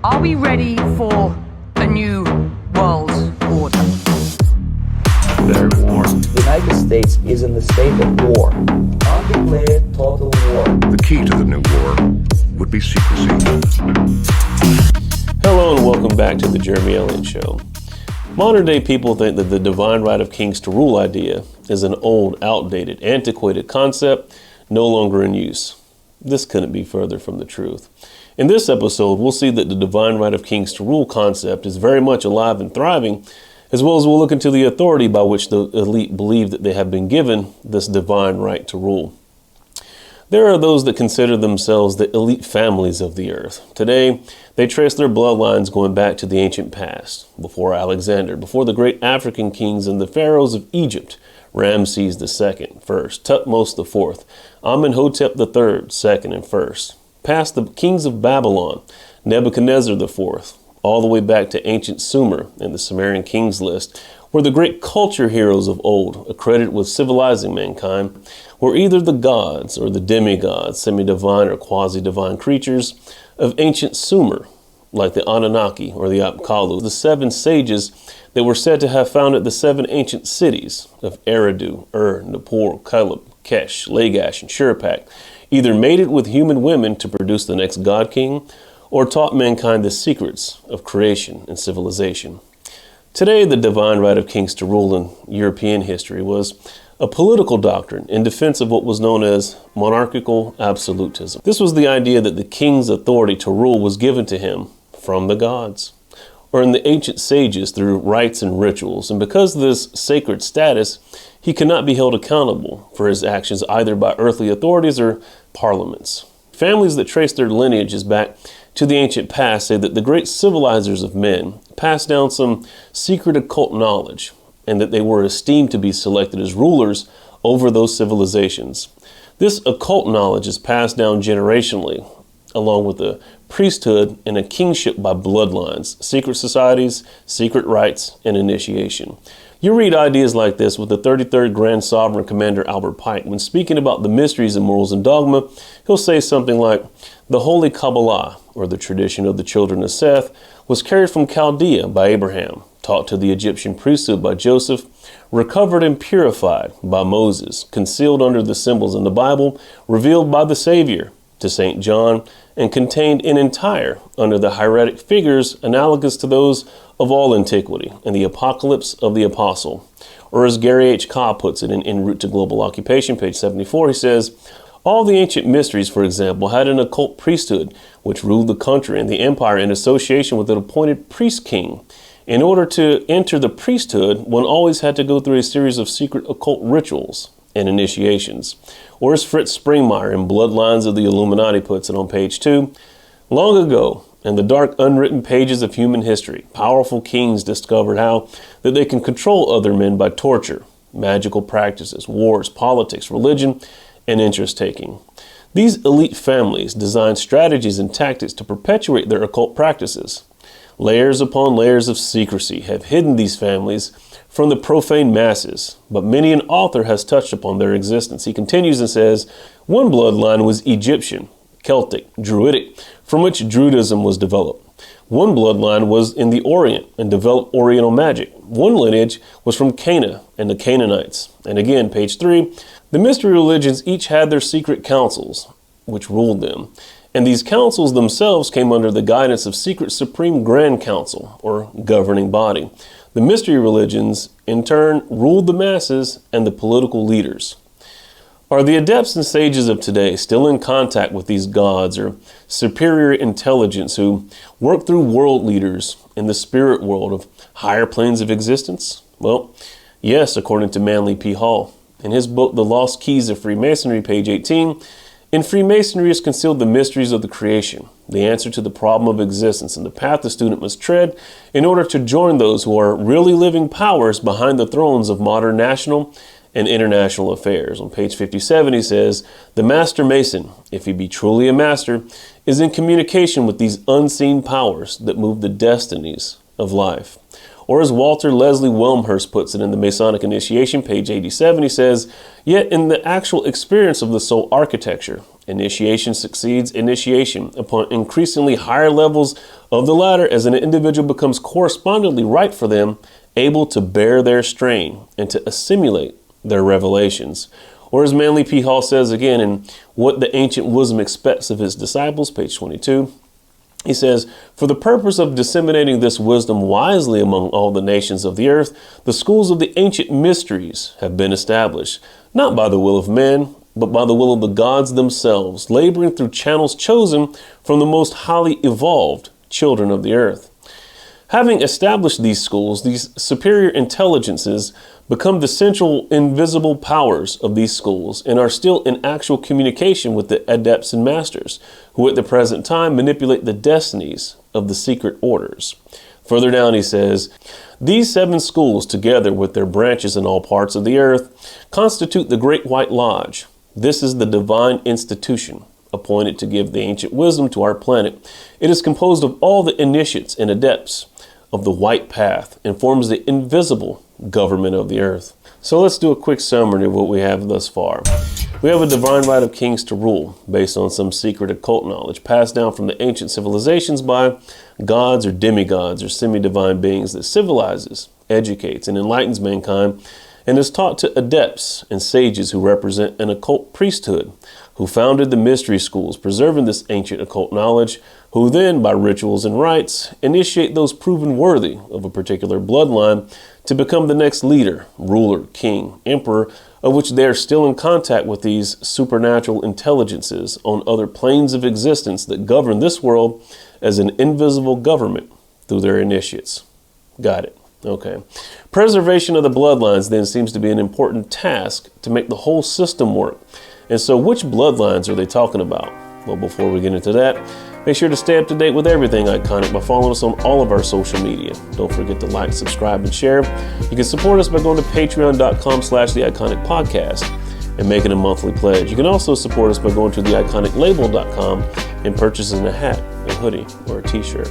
Are we ready for a new world order? Very warm. The United States is in the state of war. Undeclared total war. The key to the new war would be secrecy. Hello and welcome back to the Jeremy Elliott Show. Modern day people think that the divine right of kings to rule idea is an old, outdated, antiquated concept no longer in use. This couldn't be further from the truth. In this episode, we'll see that the divine right of kings to rule concept is very much alive and thriving, as well as we'll look into the authority by which the elite believe that they have been given this divine right to rule. There are those that consider themselves the elite families of the earth. Today, they trace their bloodlines going back to the ancient past, before Alexander, before the great African kings and the pharaohs of Egypt, Ramses II, first, Thutmose IV, Amenhotep III, second and first, past the kings of Babylon, Nebuchadnezzar IV, all the way back to ancient Sumer and the Sumerian kings list, where the great culture heroes of old, accredited with civilizing mankind, were either the gods or the demigods, semi-divine or quasi-divine creatures of ancient Sumer, like the Anunnaki or the Apkallu, the seven sages that were said to have founded the seven ancient cities of Eridu, Nippur, Caleb, Kesh, Lagash, and Shurpak, either mated with human women to produce the next god king, or taught mankind the secrets of creation and civilization. Today, the divine right of kings to rule in European history was a political doctrine in defense of what was known as monarchical absolutism. This was the idea that the king's authority to rule was given to him from the gods, or in the ancient sages through rites and rituals, and because of this sacred status, he cannot be held accountable for his actions either by earthly authorities or parliaments. Families that trace their lineages back to the ancient past say that the great civilizers of men passed down some secret occult knowledge, and that they were esteemed to be selected as rulers over those civilizations. This occult knowledge is passed down generationally, along with a priesthood and a kingship by bloodlines, secret societies, secret rites, and initiation. You read ideas like this with the 33rd Grand Sovereign Commander Albert Pike. When speaking about the mysteries of morals and dogma, he'll say something like, the Holy Kabbalah, or the tradition of the children of Seth, was carried from Chaldea by Abraham, taught to the Egyptian priesthood by Joseph, recovered and purified by Moses, concealed under the symbols in the Bible, revealed by the Savior to St. John, and contained in entire under the hieratic figures analogous to those of all antiquity and the Apocalypse of the Apostle. Or as Gary H. Cobb puts it in En Route to Global Occupation, page 74, he says, all the ancient mysteries, for example, had an occult priesthood which ruled the country and the empire in association with an appointed priest king. In order to enter the priesthood, one always had to go through a series of secret occult rituals and initiations. Or as Fritz Springmeier in Bloodlines of the Illuminati puts it on page 2, long ago, in the dark unwritten pages of human history, powerful kings discovered how that they can control other men by torture, magical practices, wars, politics, religion, and interest-taking. These elite families designed strategies and tactics to perpetuate their occult practices. Layers upon layers of secrecy have hidden these families from the profane masses, but many an author has touched upon their existence. He continues and says, one bloodline was Egyptian, Celtic, Druidic, from which Druidism was developed. One bloodline was in the Orient and developed Oriental magic. One lineage was from Cana and the Canaanites. And again, page 3, the mystery religions each had their secret councils, which ruled them. And these councils themselves came under the guidance of secret Supreme Grand Council, or governing body. The mystery religions, in turn, ruled the masses and the political leaders. Are the adepts and sages of today still in contact with these gods or superior intelligence who work through world leaders in the spirit world of higher planes of existence? Well, yes, according to Manly P. Hall. In his book, The Lost Keys of Freemasonry, page 18, in Freemasonry is concealed the mysteries of the creation, the answer to the problem of existence, and the path the student must tread in order to join those who are really living powers behind the thrones of modern national and international affairs. On page 57, he says, the master mason, if he be truly a master, is in communication with these unseen powers that move the destinies of life. Or as Walter Leslie Wilmhurst puts it in the Masonic Initiation, page 87, he says, yet in the actual experience of the soul architecture, Initiation succeeds initiation upon increasingly higher levels of the ladder as an individual becomes correspondingly right for them, able to bear their strain and to assimilate their revelations. Or as Manly P. Hall says again in What the Ancient Wisdom Expects of His Disciples, page 22, he says, for the purpose of disseminating this wisdom wisely among all the nations of the earth, the schools of the ancient mysteries have been established, not by the will of men, but by the will of the gods themselves, laboring through channels chosen from the most highly evolved children of the earth. Having established these schools, these superior intelligences become the central invisible powers of these schools and are still in actual communication with the adepts and masters, who at the present time manipulate the destinies of the secret orders. Further down he says, these 7 schools, together with their branches in all parts of the earth, constitute the Great White Lodge. This is the divine institution appointed to give the ancient wisdom to our planet. It is composed of all the initiates and adepts of the white path and forms the invisible government of the earth. So let's do a quick summary of what we have thus far. We have a divine right of kings to rule based on some secret occult knowledge passed down from the ancient civilizations by gods or demigods or semi-divine beings that civilizes, educates, and enlightens mankind, and is taught to adepts and sages who represent an occult priesthood, who founded the mystery schools, preserving this ancient occult knowledge, who then, by rituals and rites, initiate those proven worthy of a particular bloodline to become the next leader, ruler, king, emperor, of which they are still in contact with these supernatural intelligences on other planes of existence that govern this world as an invisible government through their initiates. Got it. Okay. Preservation of the bloodlines then seems to be an important task to make the whole system work. And so which bloodlines are they talking about? Well, before we get into that, make sure to stay up to date with everything Iconic by following us on all of our social media. Don't forget to like, subscribe, and share. You can support us by going to patreon.com/The Iconic Podcast and making a monthly pledge. You can also support us by going to theiconiclabel.com and purchasing a hat, a hoodie, or a t-shirt.